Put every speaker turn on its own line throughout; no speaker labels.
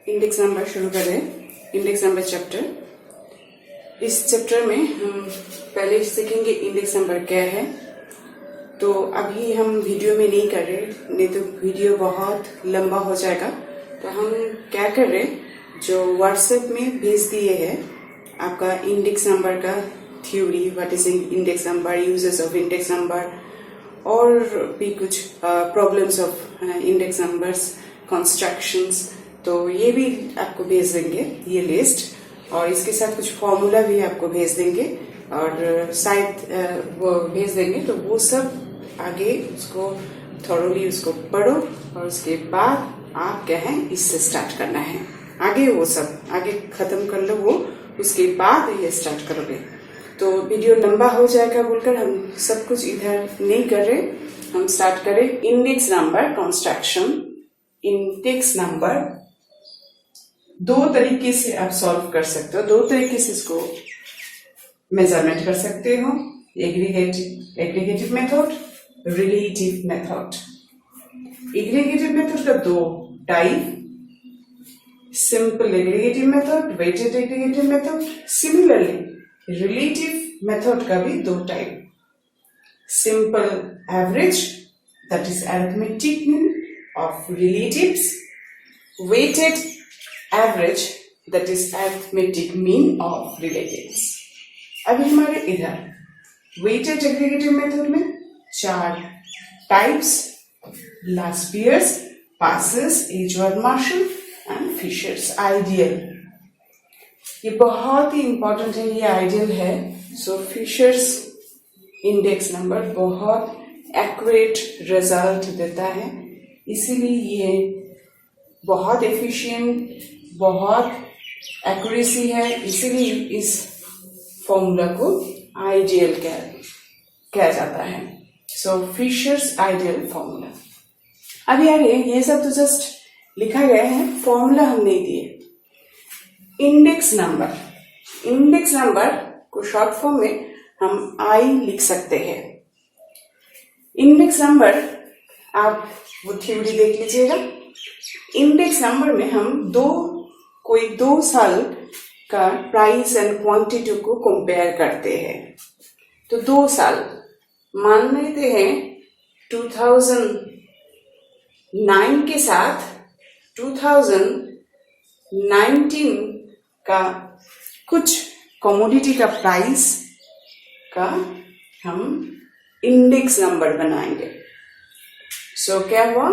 Index number शुरू करें। Index number chapter. इस चैप्टर में हम पहले सीखेंगे इंडेक्स नंबर क्या है। तो अभी हम वीडियो में नहीं कर रहे, नहीं तो वीडियो बहुत लंबा हो जाएगा। तो हम क्या कर रहे, जो व्हाट्सएप में भेज दिए है आपका इंडेक्स नंबर का theory, what is index number, uses of index number, और भी कुछ problems of index numbers, constructions. तो ये भी आपको भेज देंगे, ये लिस्ट, और इसके साथ कुछ फॉर्मूला भी आपको भेज देंगे और शायद वो भेज देंगे। तो वो सब आगे उसको थॉरोली उसको पढ़ो और उसके बाद आप क्या है इससे स्टार्ट करना है। आगे वो सब आगे खत्म कर लो, वो उसके बाद ये स्टार्ट करोगे। तो वीडियो लंबा हो जाएगा बोलकर हम सब कुछ इधर नहीं कर रहे, हम स्टार्ट करें index number construction. Index number दो तरीके से आप सॉल्व कर सकते हो, दो तरीके से इसको मेजरमेंट कर सकते हो। Aggregative method, relative method. Aggregative method का दो type, simple aggregative method, weighted aggregative method. Similarly relative method का भी दो type, simple average that is arithmetic mean of relatives, weighted average that is arithmetic mean of relatives. अभी हमारे इधर weighted aggregative method में चार types, Laspeyres, Paasche's, Edgeworth Marshall and Fisher's. Ideal, ये बहुत ही इंपॉर्टेंट है, ये आइडियल है। सो फिशर्स इंडेक्स नंबर बहुत एक्यूरेट रिजल्ट देता है, इसीलिए ये बहुत एफिशिएंट, बहुत एक्यूरेसी है, इसीलिए इस फॉर्मूला को आइडियल कहा जाता है। So fishers ideal formula. अभी आगे ये सब तो जस्ट लिखा गया है, फॉर्मूला हम नहीं दिए। इंडेक्स नंबर, इंडेक्स नंबर को शॉर्ट फॉर्म में हम आई लिख सकते हैं। इंडेक्स नंबर आप वो थ्योरी देख लीजिएगा। इंडेक्स नंबर में हम कोई दो साल का प्राइस एंड क्वांटिटी को कंपेयर करते हैं। तो 2 साल मान लेते हैं 2009 के साथ 2019 का कुछ कमोडिटी का प्राइस का हम इंडेक्स नंबर बनाएंगे। सो क्या हुआ,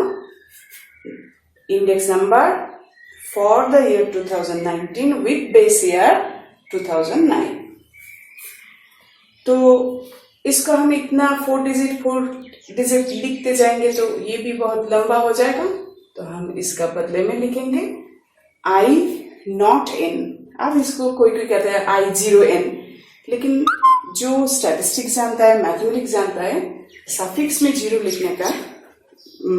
index number for the year 2019 with base year 2009। तो इसको हम इतना 4 डिजिट लिखते जाएंगे तो ये भी बहुत लंबा हो जाएगा। तो हम इसका बदले में लिखेंगे आई नॉट एन। अब इसको कोई कहता है I0N, लेकिन जो स्टैटिस्टिक्स जानता है, मैथमेटिक्स जानता है, सफिक्स में जीरो लिखने का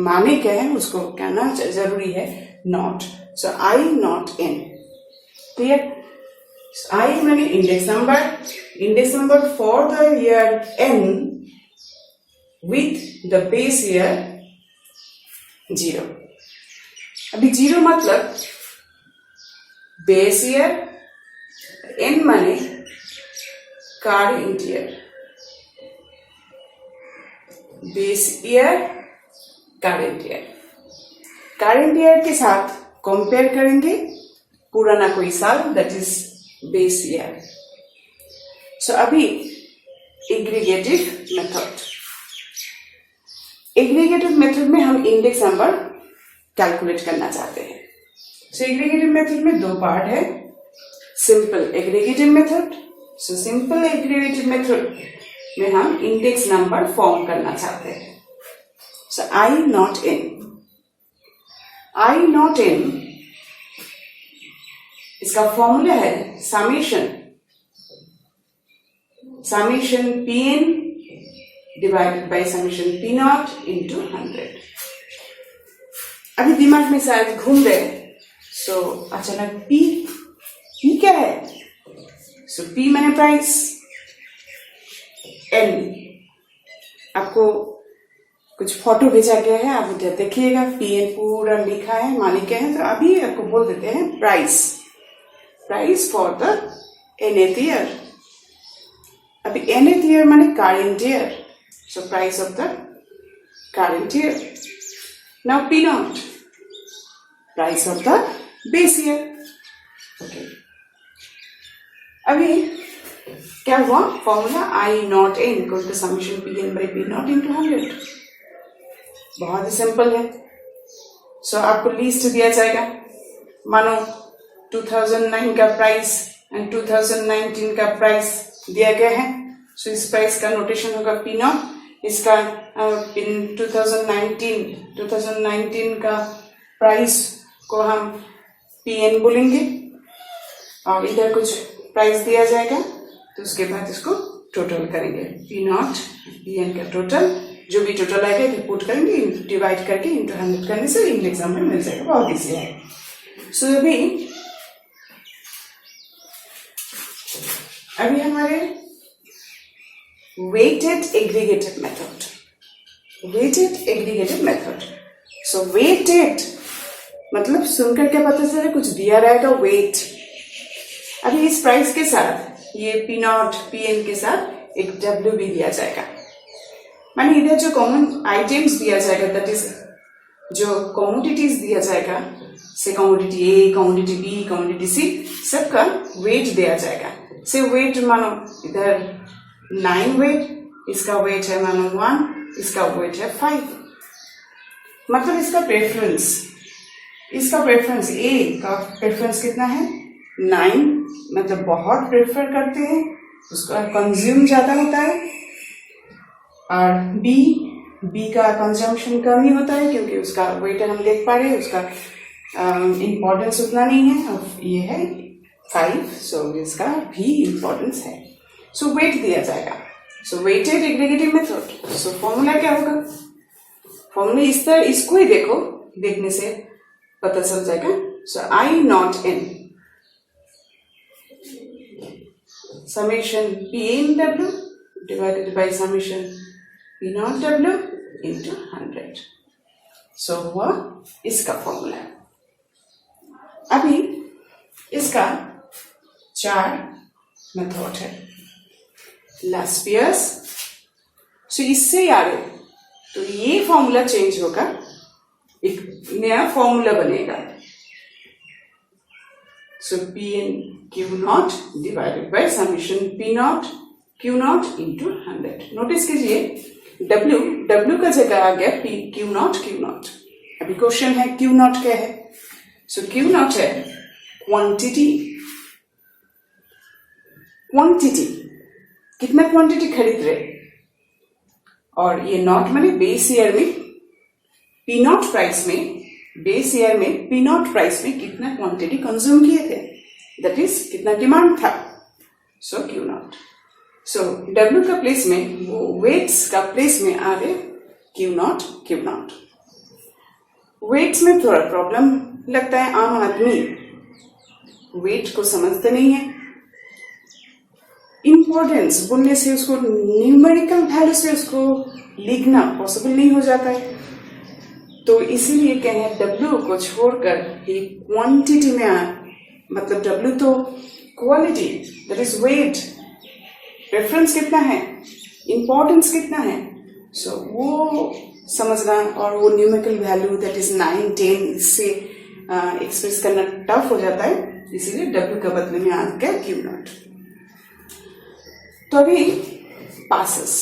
माने क्या है उसको कहना जरूरी है, not. So I not n, clear. I माने index number for the year n with the base year 0। अभी 0 मतलब बेस ईयर, n माने current year, base year current year. Current year के साथ कंपेयर करेंगे पुराना कोई साल, that is base year. So अभी एग्रीगेटिव मेथड में हम इंडेक्स नंबर कैलकुलेट करना चाहते हैं। सो एग्रीगेटिव मेथड में दो पार्ट है, simple aggregative method. So simple aggregative method में हम इंडेक्स नंबर फॉर्म करना चाहते हैं। सो आई नॉट एन, इसका फॉर्मूला है summation Pn divided by summation P0 into 100। अभी दिमाग में शायद घूम रहे, सो अचानक P क्या है? सो P मैंने प्राइस, N आपको कुछ फोटो भेजा गया है, आप उधर देखिएगा। पीएन पूरा लिखा है, मालिक है। तो अभी आपको बोल देते हैं price for the nth year. अभी nth ईयर माने current year, so price of the current year. Now P naught, price of the base year. Okay, अभी क्या हुआ? Formula I naught n equal to summation Pn by P naught into 100। बहुत ही simple है। सो आपको list दिया जाएगा, मानो 2009 का प्राइस एंड 2019 का प्राइस दिया गया है। सो इस प्राइस का नोटेशन होगा P नॉट। इसका 2019 का प्राइस को हम Pn बोलेंगे, और इधर कुछ प्राइस दिया जाएगा, तो उसके बाद इसको टोटल करेंगे। P नॉट Pn का टोटल, जो भी टोटल आएगा रिपोर्ट करेंगे, डिवाइड करके इंटू 100 करने से इंग्लिश एग्जाम में मिल जाएगा। बहुत ईजी है। सो अभी हमारे वेटेड एग्रीगेटेड मेथड। सो वेटेड मतलब सुनकर क्या पता चला, कुछ दिया रहेगा वेट। अभी इस प्राइस के साथ ये P नॉट Pn के साथ एक W भी दिया जाएगा। माने इधर जो कॉमन आइटम्स दिया जाएगा, दैट इज जो कमोडिटीज दिया जाएगा, से कमोडिटी ए, कमोडिटी बी, कमोडिटी सी, सबका वेट दिया जाएगा। से वेट मानो इधर 9 वेट, इसका वेट है मानो 1, इसका वेट है 5। मतलब इसका प्रेफरेंस ए का प्रेफरेंस कितना है? 9, मतलब बहुत प्रेफर करते हैं, उसका कंज्यूम ज्यादा होता है। और बी का कंजम्पशन कम ही होता है, क्योंकि उसका वेट हम देख पा रहे हैं, उसका इम्पोर्टेंस उतना नहीं है। अब ये है 5, सो इसका भी इम्पोर्टेंस है। सो वेट दिया जाएगा। So weighted aggregative method. So formula क्या होगा? फॉर्मूला इस तरह, इसको ही देखने से पता चल जाएगा। सो I नॉट n समेशन Pn W divided by summation P not W into 100। सो हुआ इसका फॉर्मूला। अभी इसका 4 मेथड है। लास्पियर्स। सो इससे याद है, तो ये फॉर्मूला चेंज होगा, एक नया फॉर्मूला बनेगा। सो Pn Q not divided by summation P not Q not into 100। Notice कीजिए W का जगह आ गया Q नॉट। अभी क्वेश्चन है Q नॉट क्या है? सो Q नॉट है क्वांटिटी। कितना क्वांटिटी खरीद रहे, और ये नॉट माने बेस ईयर में P नॉट प्राइस में, बेस ईयर में P नॉट प्राइस में कितना क्वांटिटी कंज्यूम किए थे, दैट इज कितना डिमांड था। सो Q नॉट। सो W का प्लेस में, वो वेट्स का प्लेस में आ गए Q नॉट। वेट्स में थोड़ा प्रॉब्लम लगता है, आम आदमी वेट को समझते नहीं है। इंपॉर्टेंस बोलने से उसको न्यूमेरिकल वैल्यू से उसको लिखना पॉसिबल नहीं हो जाता है, तो इसीलिए कहें W को छोड़कर ये क्वांटिटी में मतलब W तो quality, that is weight, reference कितना है, इंपॉर्टेंस कितना है, सो वो समझना। और वो न्यूमेरिकल वैल्यू दैट इज 9, 10 इससे एक्सप्रेस करना टफ हो जाता है, इसीलिए W का बदले में आ गया Q नॉट। तो अभी पासेस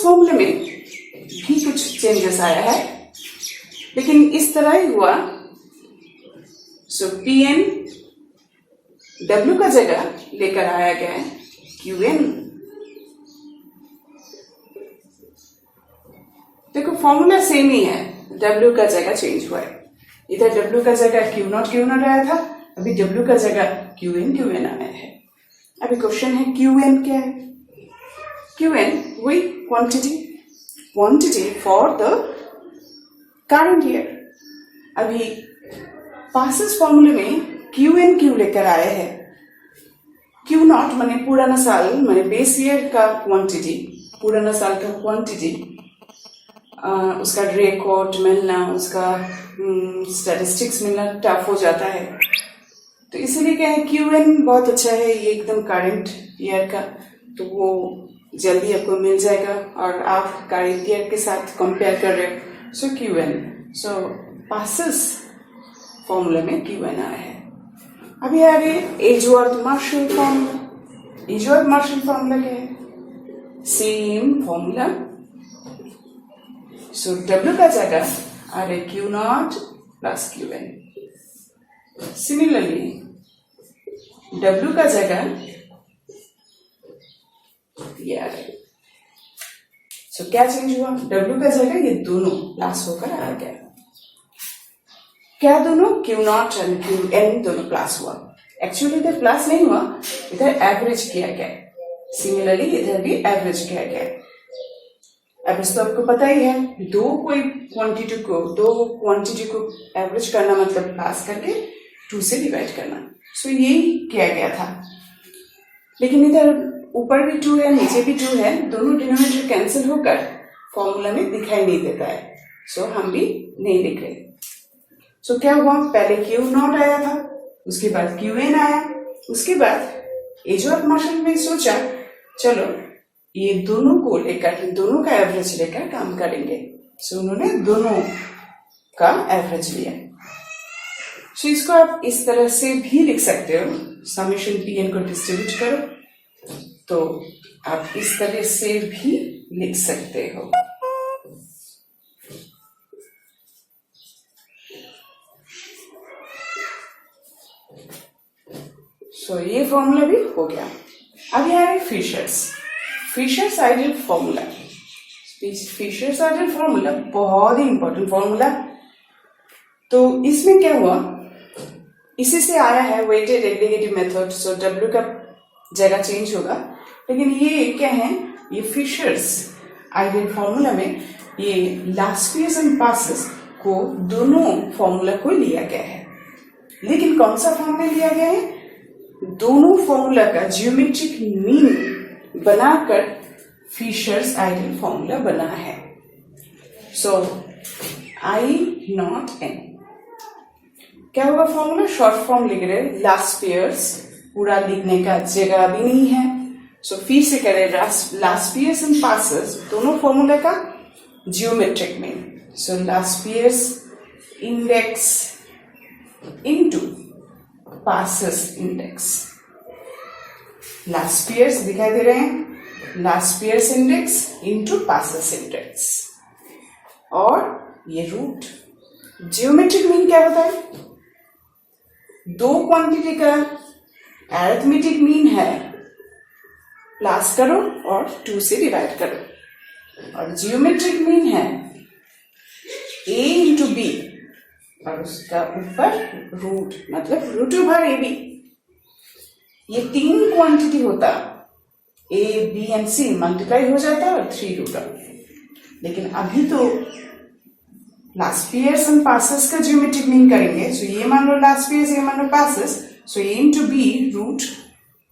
फॉर्मूले में भी कुछ चेंजेस आया है, लेकिन इस तरह ही हुआ। सो Pn W का जगह लेकर आया गया है Qn। देखो फॉर्मूला सेम ही है, W का जगह चेंज हुआ है। इधर W का जगह Q नॉट आया था, अभी W का जगह Qn आया है। अभी क्वेश्चन है Qn क्या है? Qn वही quantity for the current year. अभी पासेस फॉर्मूले में Qn क्यों लेकर आए हैं? Q नॉट माने पुराना साल माने बेस ईयर का क्वांटिटी, पुराना साल का क्वांटिटी, उसका रिकॉर्ड मिलना, उसका स्टैटिस्टिक्स मिलना टफ हो जाता है। तो इसीलिए क्या है, क्यूएन बहुत अच्छा है, ये एकदम करंट ईयर का, तो वो जल्दी आपको मिल जाएगा और आप करंट ईयर के साथ कंपेयर कर रहे हो। So Q N, so Paasche's formula में क्यूएन आया है। अभी आ रहे Edgeworth Marshall formula. Edgeworth Marshall formula क्या है? Same formula. सो W का जगह आ रहे Q naught plus Q N. Similarly W का जगह ये आ रहे। सो क्या चेंज हुआ? W का जगह ये दोनों प्लस होकर आ गया। क्या दोनों? Q naught and Q N दोनों प्लस हुआ। एक्चुअली इधर प्लस नहीं हुआ, इधर एवरेज किया गया। सिमिलरली इधर भी एवरेज किया गया। एवरेज तो आपको पता ही है, दो क्वांटिटी को एवरेज करना मतलब प्लस करके 2 से डिवाइड करना। सो यही किया गया था। लेकिन इधर ऊपर भी 2 है, नीचे भी 2 है, दोनों डिनोमिनेटर कैंसिल होकर फॉर्मूला में दिखाई नहीं देता है। सो हम भी नहीं लिख रहे। सो क्या हुआ? पहले क्यू नॉट आया था, उसके बाद क्यू एन आया, उसके बाद एजवर्थ मार्शल ने सोचा चलो ये दोनों को लेकर, दोनों का एवरेज लेकर काम करेंगे। सो उन्होंने दोनों का एवरेज लिया। सो इसको आप इस तरह से भी लिख सकते हो, समेशन पी एन को डिस्ट्रीब्यूट करो तो आप इस तरह से भी लिख सकते हो। सो ये फॉर्मूला भी हो गया। अभी आ रहे Fisher's ideal formula. Fisher's ideal formula बहुत ही इंपॉर्टेंट फॉर्मूला। तो इसमें क्या हुआ, इसी से आया है वेटेड एग्रीगेटिव मेथड। सो W का जगह चेंज होगा, लेकिन ये क्या है, ये फिशर्स आइडियल फॉर्मूला में ये लास्पियर्स एंड पासेस को दोनों फॉर्मूला को लिया गया है। लेकिन कौन सा फॉर्म में लिया गया है? दोनों फॉर्मूला का ज्योमेट्रिक मीन बनाकर फिशर्स आइडियल फॉर्मूला बना है। सो I नॉट N क्या होगा फॉर्मूला? शॉर्ट फॉर्म लिख रहे, लास्पियर्स, पूरा लिखने का जगह भी नहीं है। सो फिर से करें, लास्पियर्स एंड पासेस दोनों फॉर्मूला का ज्योमेट्रिक मीन। सो लास्पियर्स इंडेक्स इनटू पासेस इंडेक्स। लास्पियर्स दिखाई दे रहे हैं, लास्पियर्स इंडेक्स इनटू पासेस इंडेक्स, और ये रूट। जियोमेट्रिक मीन क्या होता है? दो क्वांटिटी का अरिथमेटिक मीन है, प्लस करो और 2 से डिवाइड करो। और जियोमेट्रिक मीन है a इंटू बी और उसका ऊपर रूट, मतलब रूट ओवर ए बी। ये 3 क्वांटिटी होता, a b and c multiply हो जाता और 3 रूट ओवर। लेकिन अभी तो लास्पियर्स एंड पासेस का ज्योमेट्रिक मीन करेंगे। सो ये मान लो लास्पियर्स, ये मान लो Paasche's. So a into b root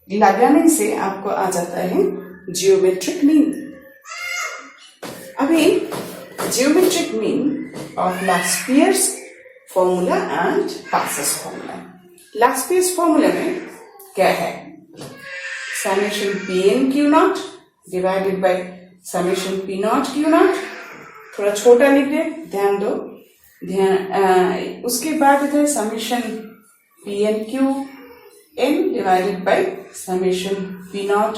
लगाने से आपको आ जाता है जियोमेट्रिक मीन। अभी geometric mean of Laspeyres formula and Paasche's formula. Laspeyres formula में क्या है? Summation P N Q not divided by summation P not Q not. थोड़ा छोटा लिख दे, ध्यान दो, उसके बाद इधर summation P N Q N divided by summation P not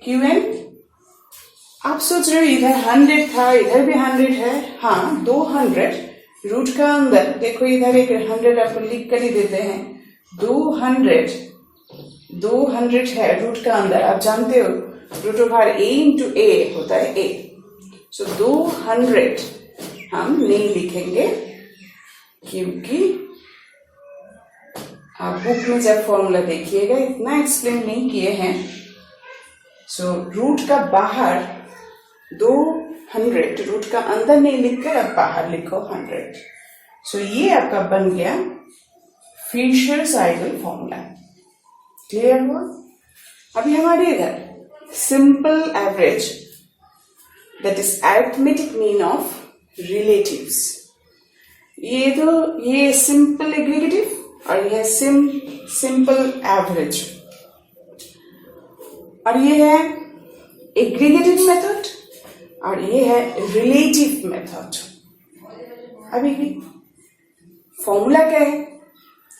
Q N. आप सोच रहे हो इधर 100 था, इधर भी 100 है। हाँ, 200 रूट का अंदर देखो, इधर एक 100 आपको लिख कर ही देते हैं। 200 है रूट का अंदर। आप जानते हो रूट ओवर a इंटू ए होता है a। सो 200 हम नहीं लिखेंगे क्योंकि आप बुक में जब फॉर्मूला देखिएगा इतना एक्सप्लेन नहीं किए हैं। सो रूट का बाहर 200, रूट का अंदर नहीं लिखकर अब बाहर लिखो 100। सो ये आपका बन गया फिशर्स आइडियल फॉर्मूला। क्लियर हुआ? अभी हमारे इधर simple average that is arithmetic mean of relatives. ये simple aggregative और ये है simple average और ये है aggregative method और ये है relative method. अभी भी फॉर्मूला क्या है?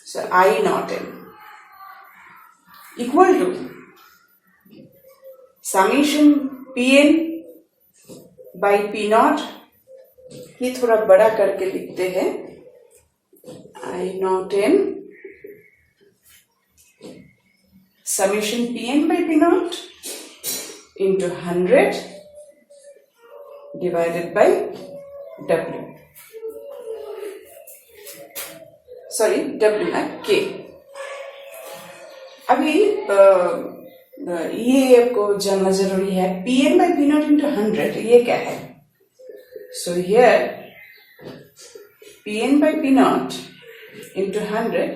Sir I naught n equal to summation Pn by P naught. ये थोड़ा बड़ा करके लिखते हैं I naught n समेशन Pn by P naught into 100 divided by W. Sorry W ना K. अभी ये आपको जानना जरूरी है. Pn by P naught into 100 ये क्या है? So here Pn by P naught into 100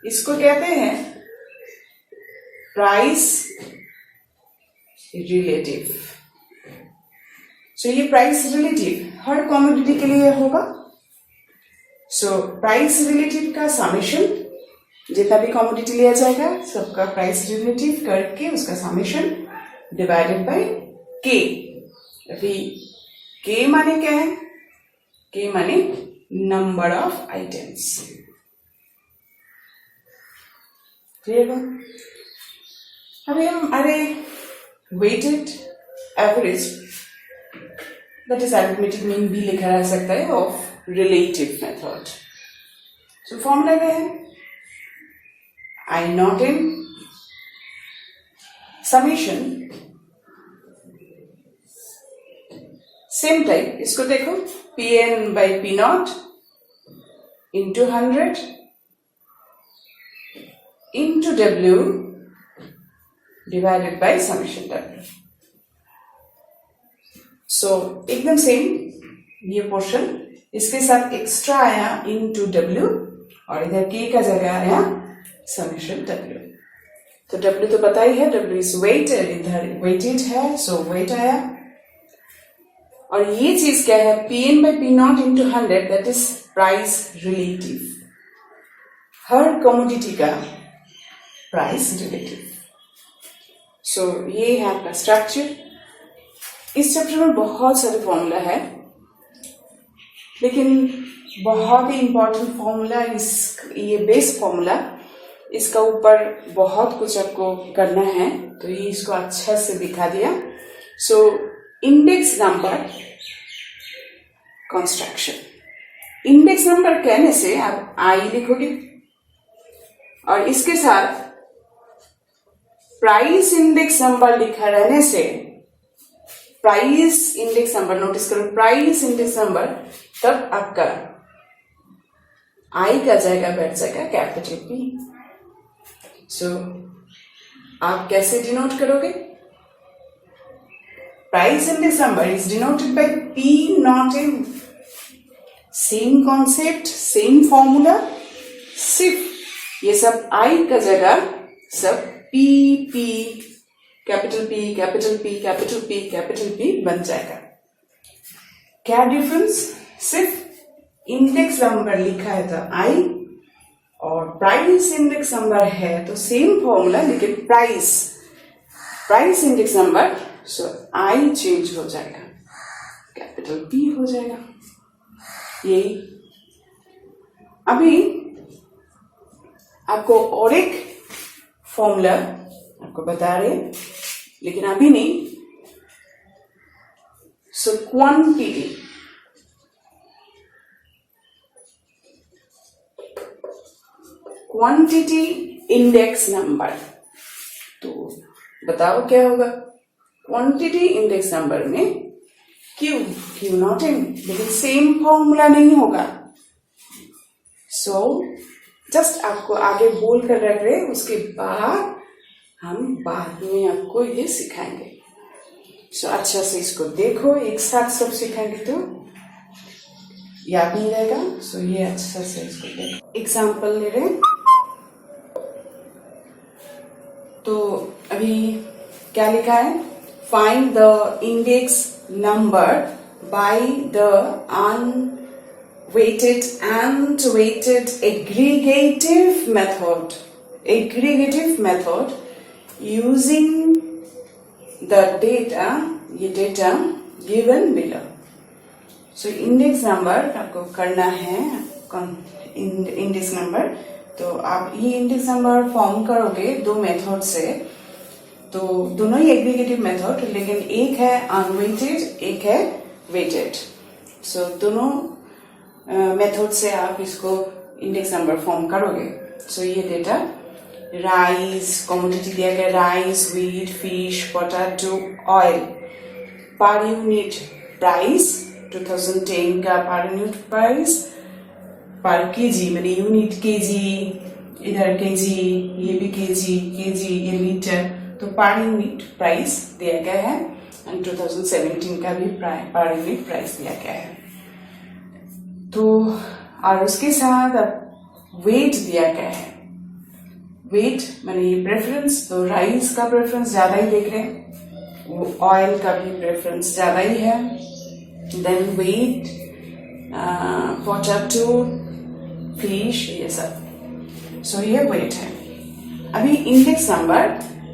इसको कहते हैं प्राइस रिलेटिव. सो ये प्राइस रिलेटिव हर कमोडिटी के लिए होगा. सो प्राइस रिलेटिव का समेशन जितना भी कमोडिटी लिया जाएगा सबका प्राइस रिलेटिव करके उसका समेशन डिवाइडेड बाय के. अभी के माने क्या है? के माने नंबर ऑफ आइटम्स. क्लियर? अभी हम अरे weighted average that is arithmetic mean भी लिखा जा सकता है of relative method. So formula क्या है? I naught n summation same type. इसको देखो Pn by P naught into 100 into W divided by summation W. So एकदम सेम ये पोर्शन. इसके साथ एक्स्ट्रा आया इनटू W और इधर K का जगह आया समेशन W. तो W तो पता ही है, W इज वेटेड, इधर वेटेड है सो वेट आया. और ये चीज क्या है? Pn by P naught into 100 that is price relative. Her commodity का प्राइस रिलेटिव. सो ये है आपका स्ट्रक्चर. इस चैप्टर में बहुत सारे फॉर्मूला है लेकिन बहुत ही इंपॉर्टेंट फॉर्मूला ये बेस फॉर्मूला. इसका ऊपर बहुत कुछ आपको करना है तो ये इसको अच्छा से दिखा दिया. So index number construction. Index number कहने से आप आई लिखोगे और इसके साथ प्राइस इंडेक्स नंबर लिखा रहने से प्राइस इंडेक्स नंबर, नोटिस करो प्राइस इंडेक्स नंबर, तब आपका आई का जाएगा बैठ जाएगा कैपिटल पी. सो आप कैसे डिनोट करोगे? Price index number is denoted by P not an. Same concept, same formula, सिर्फ ये सब आई का जगह सब P P capital P capital P capital P capital P बन जाएगा. क्या डिफरेंस? सिर्फ इंडेक्स नंबर लिखा है तो आई और प्राइस इंडेक्स नंबर है तो सेम फॉर्मूला लेकिन price index number so I change हो जाएगा, कैपिटल पी हो जाएगा. यही अभी आपको और एक फॉर्मूला आपको बता रहे लेकिन अभी नहीं. So quantity index number. तो बताओ क्या होगा? क्वांटिटी इंडेक्स नंबर में क्यू नॉट एन, लेकिन सेम फॉर्मूला नहीं होगा. सो जस्ट आपको आगे बोल कर रख रहे, उसके बाद हम बाद में आपको ये सिखाएंगे. सो अच्छा से इसको देखो, एक साथ सब सिखाएंगे तो याद नहीं रहेगा. सो ये अच्छा से इसको देखो. एग्जाम्पल ले रहे हैं तो अभी क्या लिखा है? Find the index number by the unweighted and weighted aggregative method. Aggregative method using the data, ये data given below. So index number आपको करना है इंडेक्स नंबर, तो आप ये इंडेक्स नंबर फॉर्म करोगे दो मेथड से, तो दोनों ही एग्रीगेटिव मेथड, लेकिन एक है अनवेटेड एक है वेटेड. सो दोनों मेथड से आप इसको इंडेक्स नंबर फॉर्म करोगे. सो ये डेटा राइस कमोडिटी दिया गया, rice, wheat, fish, potato, oil. Per unit price 2010 का पर यूनिट प्राइस, पर केजी मैंने यूनिट केजी, इधर केजी, ये भी केजी, केजी ये लीटर, तो पर यूनिट प्राइस दिया गया है. एंड 2017 का भी पर यूनिट प्राइस दिया गया है. तो और उसके साथ अब वेट दिया गया है. वेट मैंने ये प्रेफरेंस, तो राइस का प्रेफरेंस ज्यादा ही देख रहे हैं, ऑयल का भी प्रेफरेंस ज्यादा ही है. देन वेट, पोटैटो, फिश, ये सब. सो ये वेट है. अभी इंडेक्स नंबर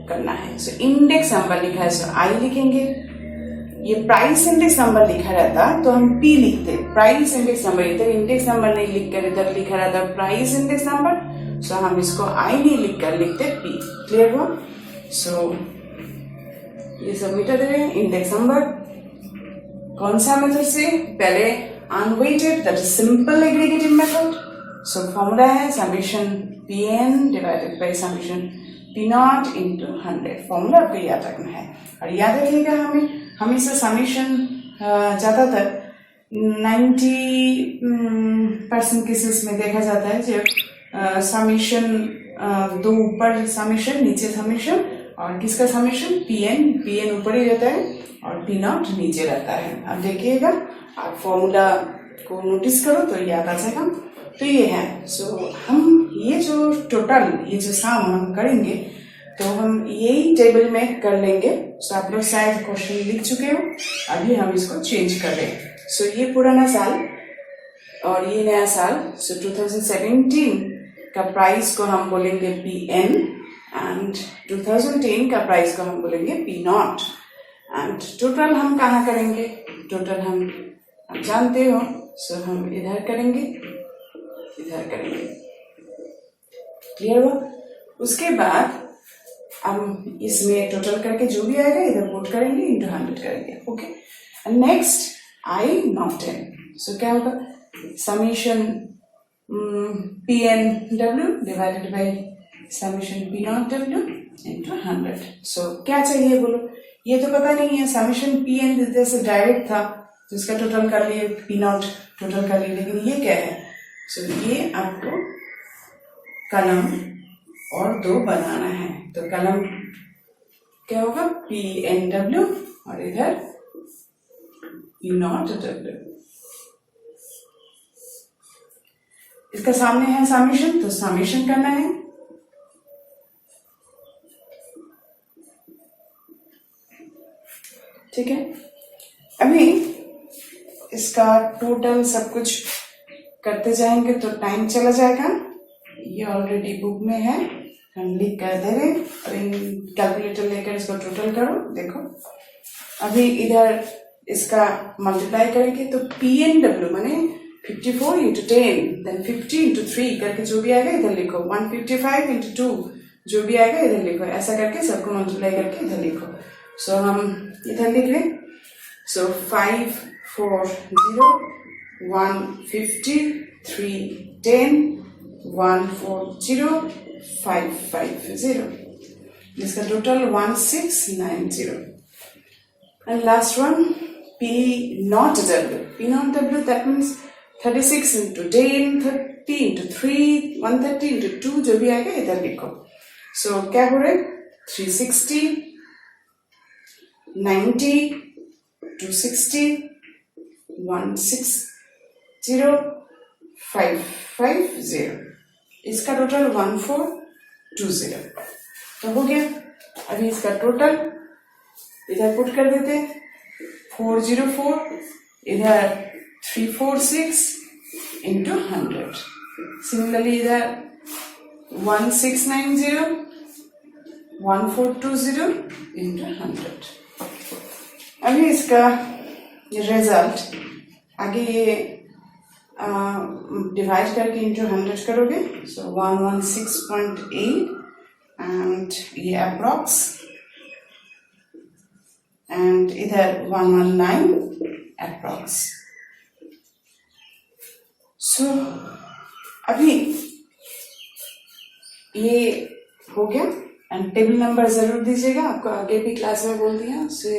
करना है. सो इंडेक्स नंबर लिखा है, सो आई लिखेंगे. ये प्राइस इंडेक्स नंबर लिखा रहता तो हम पी लिखते, प्राइस इंडेक्स नंबर. इधर इंडेक्स नंबर नहीं लिखकर इधर लिखा रहता प्राइस इंडेक्स नंबर, सो हम इसको आई नहीं लिखकर लिखते पी. क्लियर हुआ? सो ये सब मीटर दे रहे हैं. इंडेक्स नंबर कौन सा मेथड से? पहले unweighted, that is simple aggregative method. So formula है summation P n divided by summation P not into 100. फॉर्मूला आपको याद रखना है. और याद रखिएगा हमें हमेशा समेशन ज्यादातर 90% केसेस में देखा जाता है जब समेशन दो ऊपर समेशन नीचे समेशन, और किसका समेशन? पीएन ऊपर ही रहता है और पी नॉट नीचे रहता है. अब देखिएगा, आप फॉर्मूला को नोटिस करो तो याद आ जाएगा. तो ये है. सो हम ये जो टोटल ये जो साम हम करेंगे तो हम यही टेबल में कर लेंगे. सो आप लोग शायद क्वेश्चन लिख चुके हो, अभी हम इसको चेंज कर रहे हैं. सो ये पुराना साल और ये नया साल. सो 2017 का प्राइस को हम बोलेंगे पी एन एंड 2010 का प्राइस को हम बोलेंगे पी नॉट. एंड टोटल हम कहाँ करेंगे? टोटल हम आप जानते हो. सो हम इधर करेंगे, इधर करेंगे. क्लियर हुआ? उसके बाद हम इसमें टोटल करके जो भी आएगा इधर पुट करेंगे, इंटू 100 करेंगे. Okay. And next I naught 10. So क्या होगा? Summation P N W divided by summation P naught W into 100. So क्या चाहिए बोलो? ये तो पता नहीं है. समेशन पी एन जैसे डायरेक्ट था तो इसका टोटल कर लिए, पी नॉट टोटल कर लिए, लेकिन ये क्या है? सो ये आपको कलम और दो बनाना है. तो कलम क्या होगा? पी एन डब्ल्यू और इधर पी नॉट डब्ल्यू. इसका सामने है समेशन, तो समेशन करना है. ठीक है. अभी इसका टोटल सब कुछ करते जाएंगे तो टाइम चला जाएगा. ये ऑलरेडी बुक में है, हम लिख कर दे रहे. कैलकुलेटर लेकर इसको टोटल करो. देखो अभी इधर इसका मल्टीप्लाई करेंगे तो पी एन डब्ल्यू माने 54 इंटू 10, देन 50 इंटू 3 करके जो भी आएगा इधर लिखो. 155 इंटू 2 जो भी आएगा इधर लिखो. ऐसा करके सबको मल्टीप्लाई करके इधर लिखो. सो हम इधर लिख रहे. सो 540 150 310 140 550. जिसका total 1690. And last one P not W. P not W, that means 36 into 10, 30 into 3, 130 into 2 जो भी आएगा इधर लिखो. So क्या हो रहा है? 360, 90, 260, 160, 550. इसका टोटल 1420. तो हो गया. अभी इसका टोटल इधर पुट कर देते हैं. 404, इधर 346 into 100. Similarly, इधर 1690, 1420 into 100. अभी इसका रिजल्ट आगे ये डिवाइड करके इंटू 100 करोगे, सो 116.8 एंड ये अप्रॉक्स, एंड इधर 119 अप्रॉक्स. सो अभी ये हो गया. एंड टेबल नंबर जरूर दीजिएगा, आपको आगे भी क्लास में बोल दिया. उससे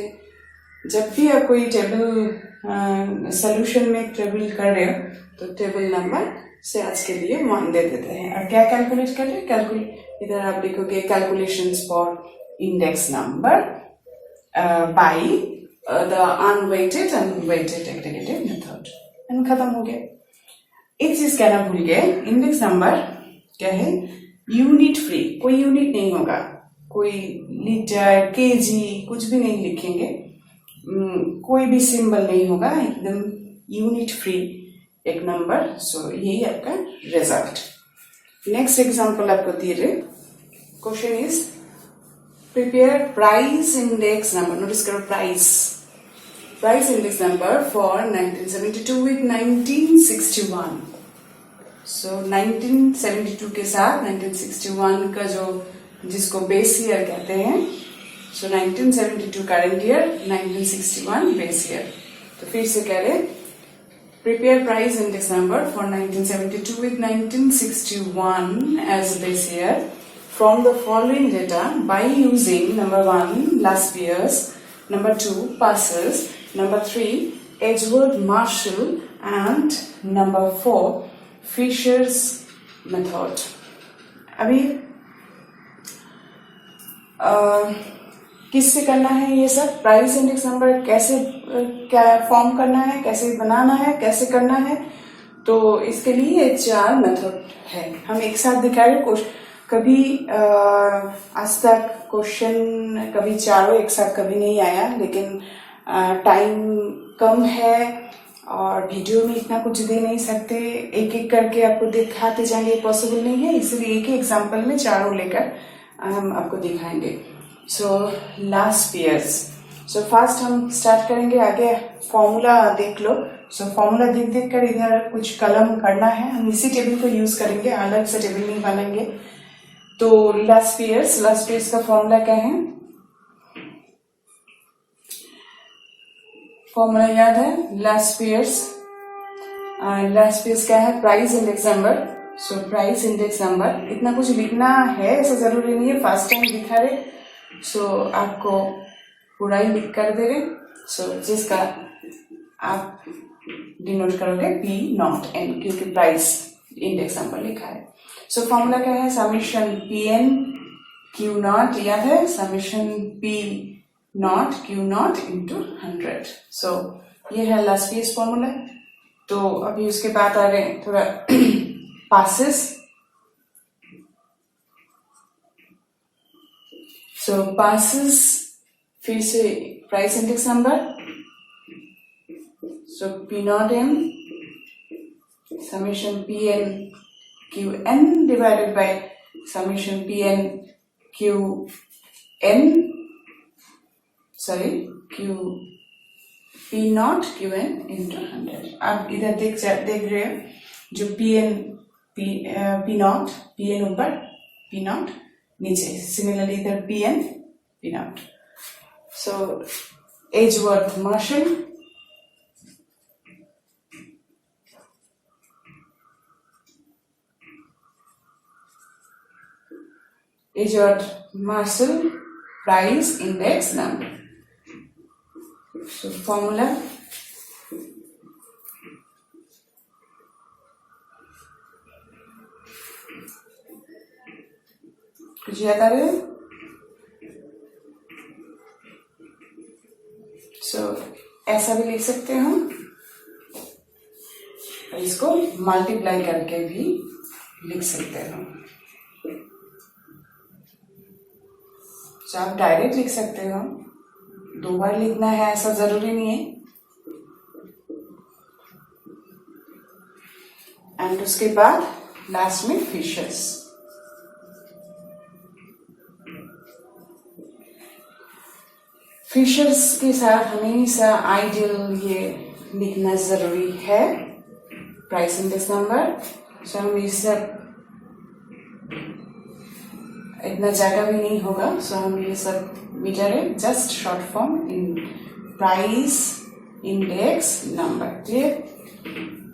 जब भी आप कोई टेबल सोल्यूशन में टेबल कर रहे हो तो टेबल नंबर से आज के लिए 1 दे देते हैं. और क्या कैलकुलेट कर रहे हैं, इधर आप लिखोगे calculations for index number by the unweighted and weighted aggregative method. And खत्म हो गया. एक चीज कहना भूल गए, इंडेक्स नंबर क्या है, यूनिट फ्री. कोई यूनिट नहीं होगा, कोई लीटर केजी कुछ भी नहीं लिखेंगे, कोई भी सिंबल नहीं होगा, एकदम यूनिट फ्री एक नंबर. सो यही आपका रिजल्ट. नेक्स्ट एग्जांपल आपको दिए रहे. Question is prepare price index number. Notice करो, price index number for 1972 with 1961. So 1972 के साथ 1961 का जो जिसको बेस ईयर कहते हैं, सो 1972 करंट ईयर, 1961 बेस ईयर. तो फिर से कह रहे, prepare price index number for 1972 with 1961 as base year from the following data by using number 1 last year's, number 2 passes, number 3 Edgeworth Marshall and number 4 Fisher's method. अभी किससे करना है ये सब? प्राइस इंडेक्स नंबर कैसे क्या फॉर्म करना है, कैसे बनाना है, कैसे करना है. तो इसके लिए 4 मेथड है. हम एक साथ दिखा रहे. कभी आज तक क्वेश्चन कभी चारों एक साथ कभी नहीं आया, लेकिन टाइम कम है और वीडियो में इतना कुछ दे नहीं सकते. एक एक करके आपको दिखाते जाएंगे, पॉसिबल नहीं है, इसलिए एक ही एग्जाम्पल में चारों लेकर हम आपको दिखाएंगे. So last years. So first हम स्टार्ट करेंगे. आगे फॉर्मूला देख लो. सो फॉर्मूला देख कर इधर कुछ कलम करना है. हम इसी टेबल को यूज करेंगे, अलग से टेबल नहीं बनाएंगे. तो लास्ट ईयर्स का फॉर्मूला क्या है? फॉर्मूला याद है? लास्ट ईयर्स क्या है? Price index number. सो प्राइस इंडेक्स नंबर इतना कुछ लिखना है ऐसा जरूरी नहीं है, फर्स्ट टाइम दिखा रहे. सो आपको पूरा ही लिख कर दे रहे. सो जिसका आप डिनोट करोगे P0N, क्योंकि प्राइस इंडेक्स नंबर लिखा है. सो फॉर्मूला क्या है? समीशन PN Q0 याद है, समीशन P0 Q0 into 100. सो ये है लास्ट ईयर्स फॉर्मूला. तो अभी उसके बाद आ गए थोड़ा passes. So passes फिर से price index number. So P0M summation PN QN divided by summation PN QN Q P0 QN into 100. अब इधर देख रहे हो जो P0 PN ऊपर, P0 नीचे. सिमिलरली इधर PN P0. So Edgeworth Marshall, price index number. So formula कुछ याद आ रहे हो? सो ऐसा भी लिख सकते हो, इसको मल्टीप्लाई करके भी लिख सकते हो. सो आप डायरेक्ट लिख सकते हो 2 बार लिखना है ऐसा जरूरी नहीं है। एंड उसके बाद लास्ट में फिशर्स। फिशर्स के साथ हमेशा आइडियल ये लिखना जरूरी है, प्राइस इंडेक्स नंबर। सो हम ये सब इतना जगह भी नहीं होगा, सो हम ये सब मीटर है just short form in price index number. ठीक,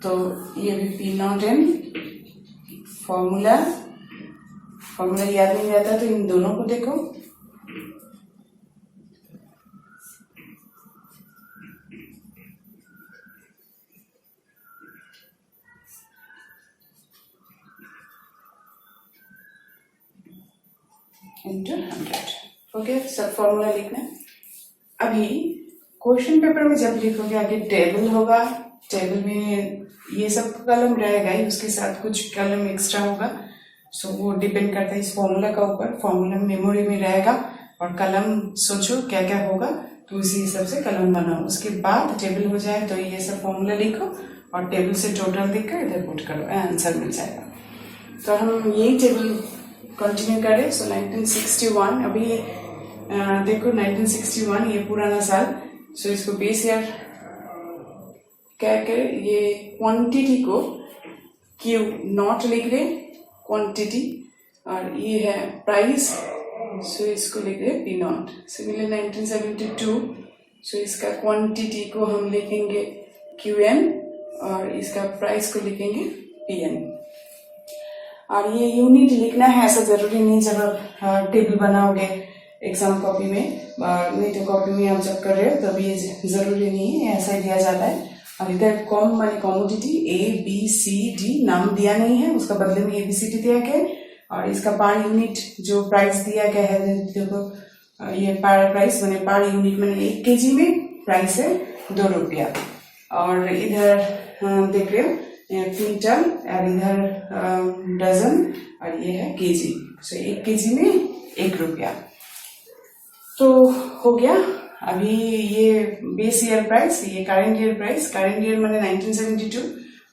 तो ये भी पी नॉट एन फॉर्मूला याद नहीं रहता तो इन दोनों को देखो। इंटू 100 ओके, सब फॉर्मूला लिखना। अभी क्वेश्चन पेपर में जब लिखोगे आगे टेबल होगा, टेबल में ये सब कलम रहेगा ही, उसके साथ कुछ कलम एक्स्ट्रा होगा। सो वो डिपेंड करता है इस फॉर्मूला का ऊपर। फॉर्मूला मेमोरी में रहेगा और कलम सोचो क्या क्या होगा तो उसी हिसाब से कलम बनाओ। उसके बाद टेबल हो जाए तो ये सब फॉर्मूला लिखो और टेबल से टोटल देखकर इधर पुट करो, आंसर मिल जाएगा। तो हम यही टेबल कंटिन्यू करें। सो 1961 अभी देखो 1961 ये पुराना साल। सो इसको बेस ईयर कह कर ये क्वांटिटी को क्यू नॉट लिख रहे, क्वांटिटी, और ये है प्राइस, सो इसको लिख रहे पी नॉट। सिमिलर 1972 सो इसका क्वांटिटी को हम लिखेंगे क्यू एन और इसका प्राइस को लिखेंगे पी एन। और ये यूनिट लिखना है ऐसा जरूरी नहीं जब आप टेबल बनाओगे एग्जाम कॉपी में, मीटर कॉपी में आप जब कर रहे हो तब ये जरूरी नहीं है, ऐसा दिया जाता है। और इधर कॉम माने कमोडिटी ABCD नाम दिया नहीं है, उसका बदले में ABCD दिया गया है। और इसका पर यूनिट जो प्राइस दिया गया है, देखो ये पर प्राइस माने पर यूनिट माने 1 kg में प्राइस है 2 रुपया। और इधर देख रहे हो क्विंटल और इधर डजन और ये है केजी। सो 1 kg में 1 रुपया तो हो गया। अभी ये बेस ईयर प्राइस, ये current year price, current year माने 1972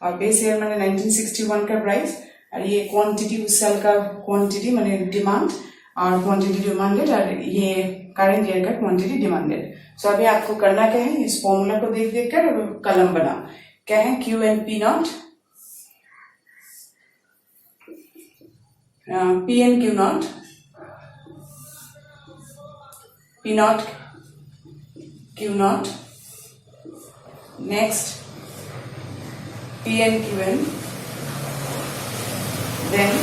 और बेस ईयर माने 1961 का प्राइस। और ये क्वांटिटी उस साल का क्वांटिटी माने डिमांड और क्वांटिटी डिमांडेड, और ये करेंट ईयर का क्वांटिटी डिमांडेड। सो अभी आपको करना क्या है, इस फॉर्मूला को देख देख कर कलम बनाओ। क्या है Q N P naught, P N Q naught, P not Q naught, next P N Q N, then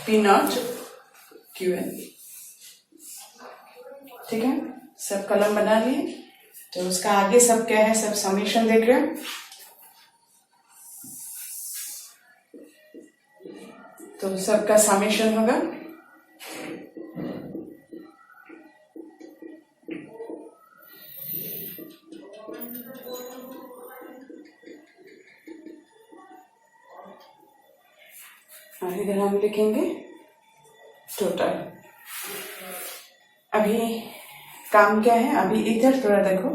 P not Q N. ठीक है, सब कलम बना लिए। तो उसका आगे सब क्या है, सब समेशन देख रहे हैं। तो सबका समेशन होगा और इधर हम लिखेंगे टोटल। अभी काम क्या है, अभी इधर थोड़ा देखो,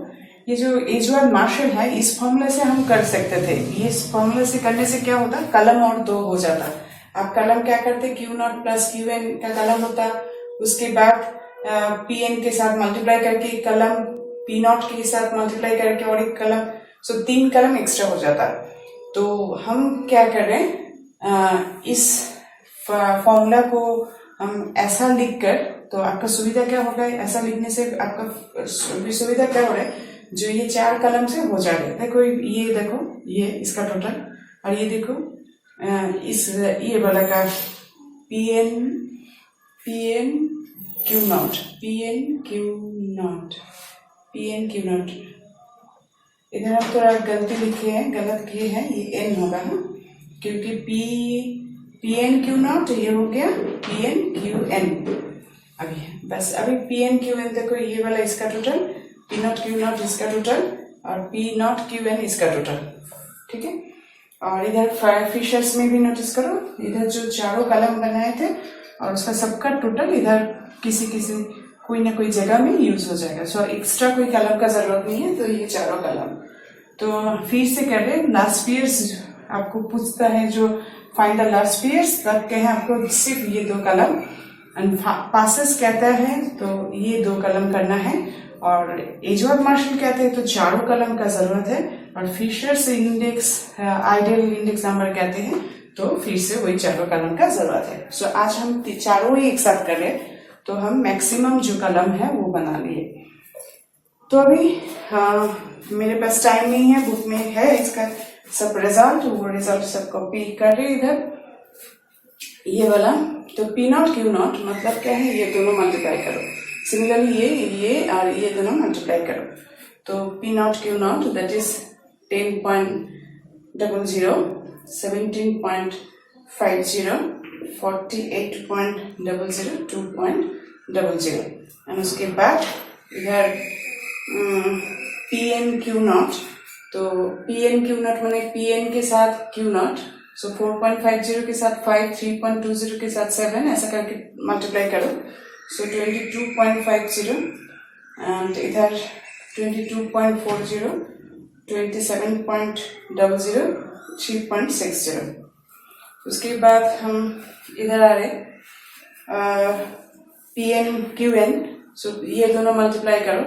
ये जो एजवर्ड मार्शल है इस फॉर्मूला से हम कर सकते थे। ये इस फॉर्मूला से करने से क्या होता, कलम और 2 हो जाता। आप कलम क्या करते, Q naught plus Q N का कलम होता, उसके बाद पी एन के साथ मल्टीप्लाई करके एक कलम, पी नॉट के साथ मल्टीप्लाई करके और एक कलम, सो 3 कलम एक्स्ट्रा हो जाता। तो हम क्या कर रहे हैं, इस फॉर्मूला को हम ऐसा लिख कर, तो आपका सुविधा क्या होगा, ऐसा लिखने से आपका सुविधा क्या हो रहा है, जो ये 4 कलम से हो जाएगा। देखो ये देखो, ये इसका टोटल, और ये देखो इस ये वाला का P N Q naught, P N Q naught, P N Q naught. इधर हम थोड़ा गलती लिखे हैं, गलत किए हैं, ये एन होगा ना, क्योंकि पी एन क्यू नॉट ये हो गया पी एन क्यू एन। अभी बस अभी पी एन क्यू एन देखो, ये वाला इसका total, P not Q not इसका टोटल और पी नॉट क्यू एन इसका टोटल। ठीक है, और इधर फिशर्स में भी नोटिस करो, इधर जो चारों कलम बनाए थे और उसका सबका टोटल इधर किसी किसी कोई ना कोई जगह में यूज हो जाएगा। सो एक्स्ट्रा कोई कलम का जरूरत नहीं है, तो ये चारों कलम। तो फिर से कर रहे, लास्ट पेयर्स आपको पूछता है जो फाइंड द लास्ट पेयर्स, तब कहें आपको सिर्फ ये 2 कलम, एंड पासेस कहता है तो ये 2 कलम करना है, और एजवर्थ मार्शल कहते हैं तो चारों कलम का जरूरत है, और Fisher's index ideal index number कहते हैं तो फिर से वही चारों कलम का जरूरत है। सो आज हम चारों ही एक साथ कर रहे हैं, तो हम मैक्सिमम जो कलम है वो बना लिए। तो अभी मेरे पास टाइम नहीं है, बुक में है इसका सब रिजल्ट, वो रिजल्ट सब कॉपी कर रहे इधर, ये वाला। तो P नॉट Q नॉट मतलब क्या है, ये दोनों मल्टीप्लाई करो। सिमिलरली ये और ये दोनों मल्टीप्लाई करो, तो P not Q not that is 10.00, 17.50, 48.00, 2.00, and उसके बाद इधर PN Q नॉट, तो PN Q नॉट मैंने PN के साथ Q नॉट, सो 4.50 के साथ 5, 3.20 के साथ 7, ऐसा करके मल्टीप्लाई करो। सो 22.50, एंड इधर 22.40, 27.00, 3.60। उसके बाद हम इधर आ रहे PN QN, सो ये दोनों मल्टीप्लाई करो,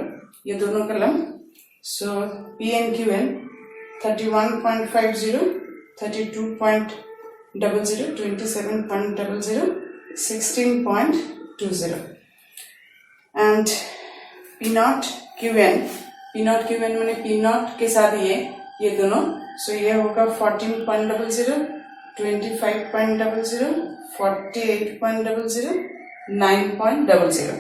ये दोनों कलम। सो PN QN 31.50, 32.00, 27.00, 16.20, and P not QN मैंने P नॉट के साथ ये दोनों, सो ये होगा 14.00, 25.00, 48.00, 9.00।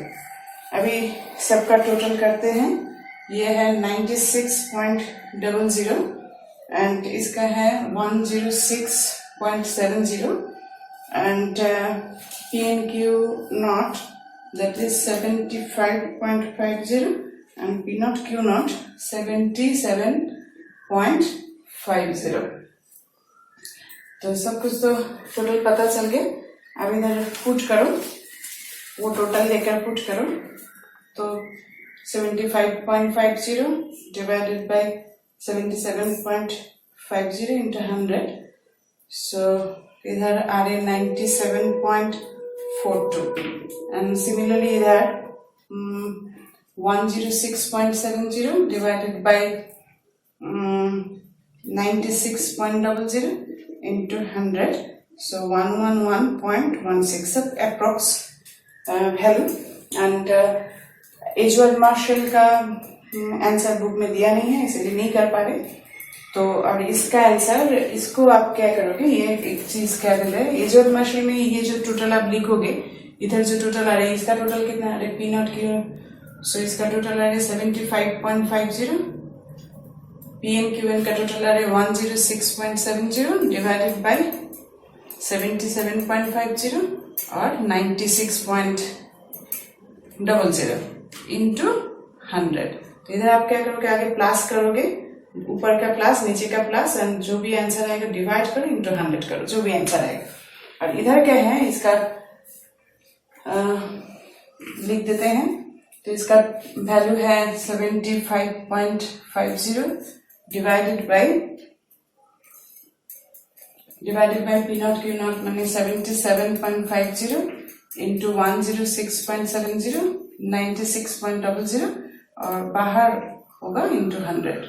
अभी सबका टोटल करते हैं, ये है 96.00, एंड इसका है 106.70, and PNQ not that is 75.50, and P not Q not 77.50। तो सब कुछ तो टोटल पता चल गया। अब इधर पुट करो, वो टोटल लेकर पुट करो, तो 75.50 divided by 77.50 into 100, so इधर आ रहे 97.42, and similarly इधर 106.70 divided by 96.00 into 100, so 111.16, सब approx value, and Edgeworth Marshall का आंसर बुक में दिया नहीं है, इसलिए नहीं कर पा रहे। तो और इसका आंसर, इसको आप क्या करोगे, ये एक चीज क्या कहते हैं, एजवर्थ मार्शल में ये जो टोटल आप लिखोगे, इधर जो टोटल आ रहा है, इसका टोटल कितना आ रहा है, P नॉट Q, सो इसका टोटल आ रहा है 75.50, PN QN का टोटल आ रहा है 106.70 डिवाइडेड बाय 77.50 और 96.00 इंटू 100। तो इधर आप क्या करोगे, आगे प्लस करोगे, ऊपर का प्लस नीचे का प्लस, एंड जो भी आंसर आएगा डिवाइड करो इंटू 100 करो, जो भी आंसर आएगा। और इधर क्या है, इसका लिख देते हैं, तो इसका वैल्यू है 75.50 divided by P not Q not मैंने 77.50 इंटू 106.70, 96.00, और बाहर होगा इंटू 100।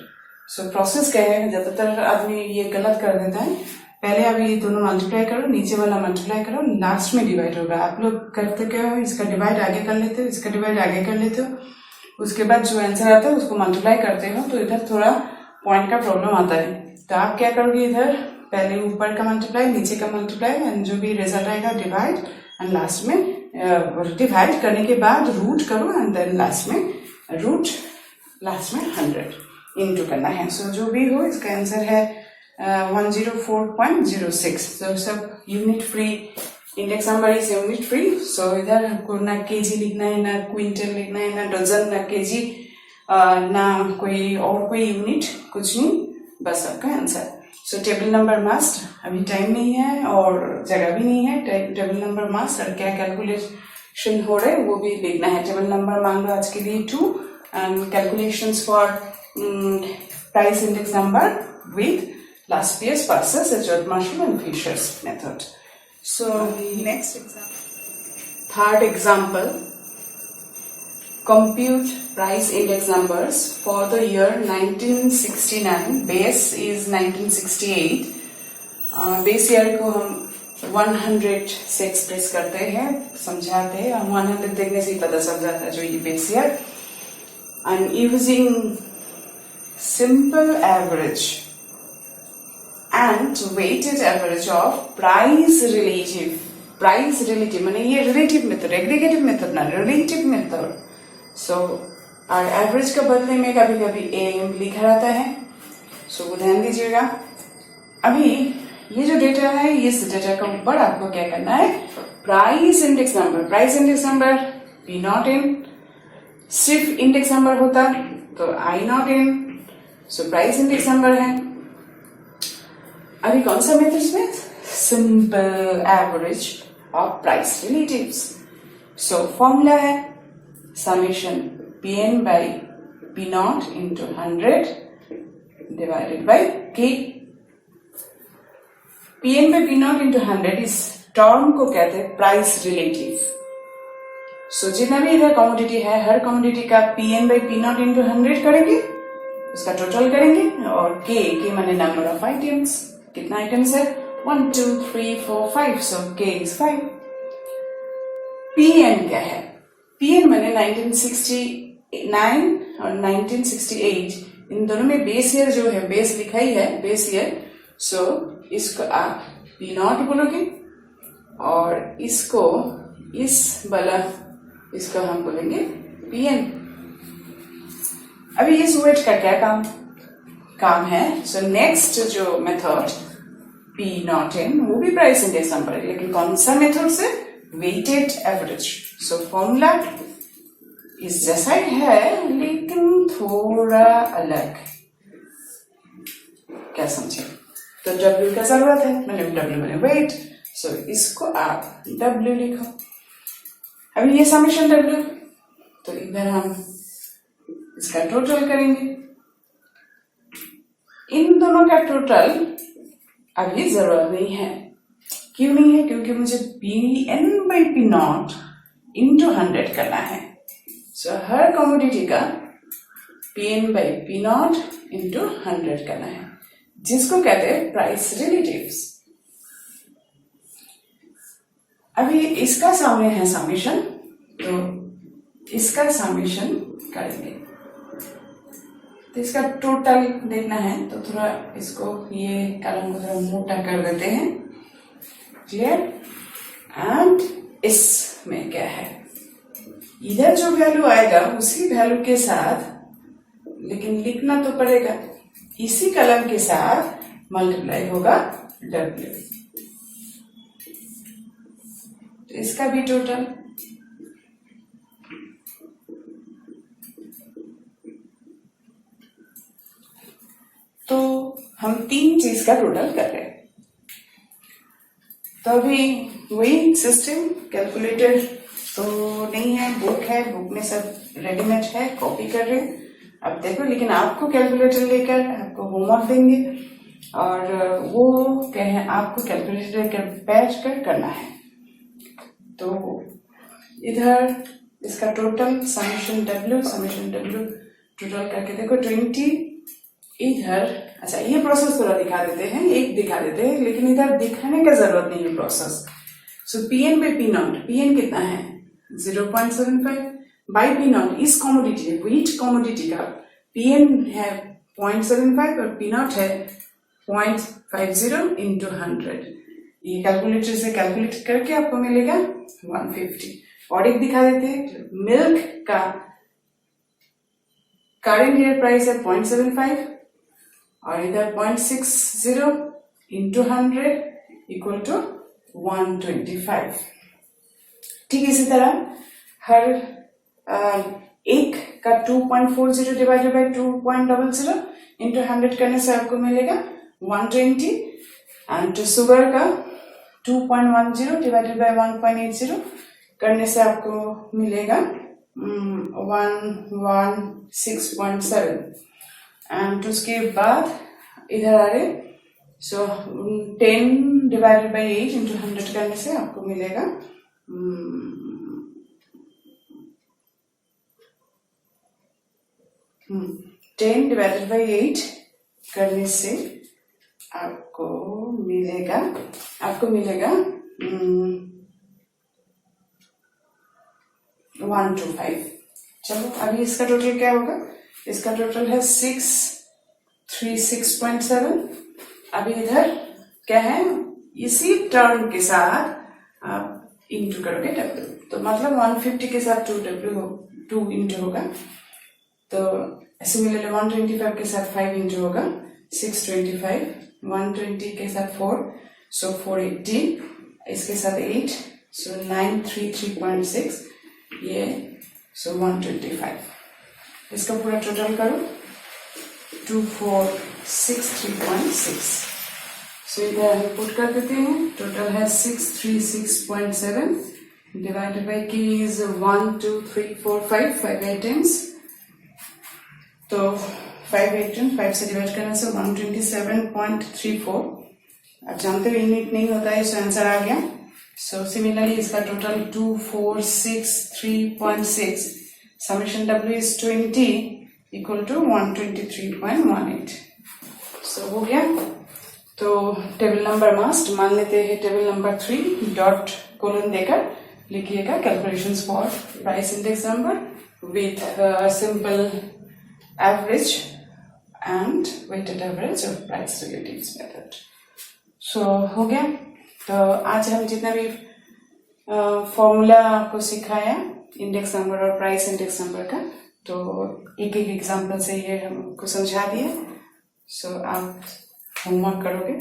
सो प्रोसेस क्या है, ज्यादातर आदमी ये गलत कर देता है, पहले आप ये दोनों मल्टीप्लाई करो, नीचे वाला मल्टीप्लाई करो, लास्ट में डिवाइड होगा। आप लोग करते क्या हो, इसका डिवाइड आगे कर लेते हो, इसका डिवाइड आगे कर लेते हो, उसके बाद जो आंसर आता है उसको मल्टीप्लाई करते हो, तो इधर थोड़ा पॉइंट का प्रॉब्लम आता है। तो आप क्या करोगे, इधर पहले ऊपर का मल्टीप्लाई, नीचे का मल्टीप्लाई, एंड जो भी रिजल्ट आएगा डिवाइड, एंड लास्ट में डिवाइड करने के बाद रूट करो, एंड देन लास्ट में 100 इंटू करना है। सो जो भी हो, इसका आंसर है 104.06। तो सब unit free, index number is unit free. So इधर आपको ना केजी लिखना है, ना क्विंटल लिखना है, ना डजन, ना केजी, ना कोई और कोई यूनिट, कुछ नहीं, बस आपका आंसर। सो टेबल नंबर मस्ट, अभी टाइम नहीं है और जगह भी नहीं है, टेबल नंबर मस्ट, और क्या कैलकुलेट कैलकुलेशन हो रहे वो भी लिखना है। टेबल नंबर मान लो आज के लिए 2 and calculations for price index number with last year's versus Edgeworth Marshall and Fisher's method. So next example. Third example. Compute price index numbers for the year 1969. Base is 1968. Base year को हम 100 से express करते हैं, समझाते हैं। हम 100 देखने से ही पता चल जाता है जो ये base year. And using simple average and weighted average of price relative माने ये रिलेटिव मेथड, एग्रीगेटिव मेथड ना, रिलेटिव मेथड। सो और एवरेज का बदले में कभी कभी एम लिखा रहता है। सो ध्यान दीजिएगा, अभी ये जो डेटा है, इस डेटा के ऊपर आपको क्या करना है, price index number p not in, सिर्फ इंडेक्स नंबर होता तो I not in. So price index number है। अभी कौन सा मेथड में, simple average of price relatives. So formula है summation P N by P not into 100 divided by k. P N by P not into 100 इस term को कहते हैं प्राइस रिलेटिव। सो जितना भी इधर कमोडिटी है, हर कमोडिटी का P N by P not into 100 करेंगे, उसका टोटल करेंगे, और के माने नंबर ऑफ आइटम्स। कितना आइटम्स है, 1 2 3 4 5। सो के इज 5। पी एन क्या है, पी एन माने 1969 और 1968, इन दोनों में बेस ईयर जो है, बेस लिखा ही है, बेस ईयर। सो इसको आप पी नॉट बोलोगे और इसको इस वाला इसको हम बोलेंगे पी एन। अभी इस वेट का क्या काम है। सो नेक्स्ट जो मेथड पी नॉट इन, वो भी प्राइस इंडेक्स नंबर है, लेकिन कौन सा मेथड से, वेटेड एवरेज। सो फॉर्मूला इस जैसा ही है लेकिन थोड़ा अलग। क्या समझे, तो W का जरूरत है, मैंने W मैंने वेट। सो इसको आप W लिखो। अभी ये समेशन W, तो इधर हम इसका टोटल करेंगे। इन दोनों का टोटल अभी जरूरत नहीं है। क्यों नहीं है, क्योंकि मुझे P N by P not into 100 करना है। सो हर कमोडिटी का P N by P not into 100 करना है, जिसको कहते हैं प्राइस रिलेटिव्स। अभी इसका सामने है समेशन, तो इसका समेशन करेंगे। तो इसका टोटल देखना है, तो थोड़ा इसको ये कलम को थोड़ा मोटा कर देते हैं। क्लियर। एंड इसमें क्या है, इधर जो वैल्यू आएगा उसी वैल्यू के साथ, लेकिन लिखना तो पड़ेगा, इसी कलम के साथ मल्टीप्लाई होगा W। तो इसका भी टोटल, तो हम 3 चीज का टोटल कर रहे हैं। तो अभी वही सिस्टम, कैलकुलेटर तो नहीं है, बुक है, बुक में सब रेडीमेड है, कॉपी कर रहे हैं। अब देखो, लेकिन आपको कैलकुलेटर लेकर आपको होमवर्क देंगे और वो क्या है, आपको कैलकुलेटर लेकर बैठ कर करना है। तो इधर इसका टोटल समेशन W टोटल करके देखो 20। इधर अच्छा, ये प्रोसेस थोड़ा दिखा देते हैं, एक दिखा देते हैं, लेकिन इधर दिखाने का जरूरत नहीं है process. So P N by P naught, P N कितना है 0.75 बाई पी नॉट, इस कॉमोडिटी है, व्हीट कॉमोडिटी का पी एन है 0.75 और पी नॉट है 0.50 इंटू 100। ये कैलकुलेटर से कैलकुलेट करके आपको मिलेगा 150। और एक दिखा देते हैं, मिल्क का करंट ईयर प्राइस है 0.75 और इधर 0.60 इंटू 100 इक्वल टू 125। ठीक इसी तरह हर एक का 2.40 डिवाइडेड बाई 2.00 इंटू 100 करने से आपको मिलेगा 120। एंड शुगर का 2.10 डिवाइडेड बाई 1.80 करने से आपको मिलेगा 116.7 एंड उसके बाद इधर आ रहे सो 10 डिवाइडेड बाई 8 इंटू 100 करने से आपको मिलेगा 10 डिवाइडेड बाई 8 करने से आपको मिलेगा 125। चलो अभी इसका टोटल क्या होगा, इसका टोटल है 636.7। अभी इधर क्या है, इसी टर्म के साथ आप इंटू करोगे डब्ल्यू, तो मतलब 150 के साथ 2 इंटू होगा, तो सिमिलरली 125 के साथ 5 इंटू होगा 625, 120 के साथ 4 सो 480, इसके साथ 8 सो 933.6, ये सो 125। इसका पूरा टोटल करो 2463.6। सो इधर हम पुट कर देते हैं, टोटल है 636.7 डिवाइडेड बाई की इज 1 2 3 4 5 आइटम्स, तो 5 से डिवाइड करने से 127.34। आप जानते हो यूनिट नहीं होता है, सो आंसर आ गया। सो सिमिलरली इसका total 2463.6, summation W is 20 equal to 123.18। So हो गया। तो टेबल नंबर मस्ट मान लेते हैं, टेबल नंबर 3 डॉट कोलन देकर लिखिएगा calculations for price index number with simple average and weighted average और प्राइस रिलेटिव्स मेथड। सो हो गया। तो आज हम जितना भी फॉर्मूला आपको सिखाया इंडेक्स नंबर और प्राइस इंडेक्स नंबर का, तो एक एक एग्जाम्पल से ये हमको समझा दिया। सो आप होमवर्क करोगे।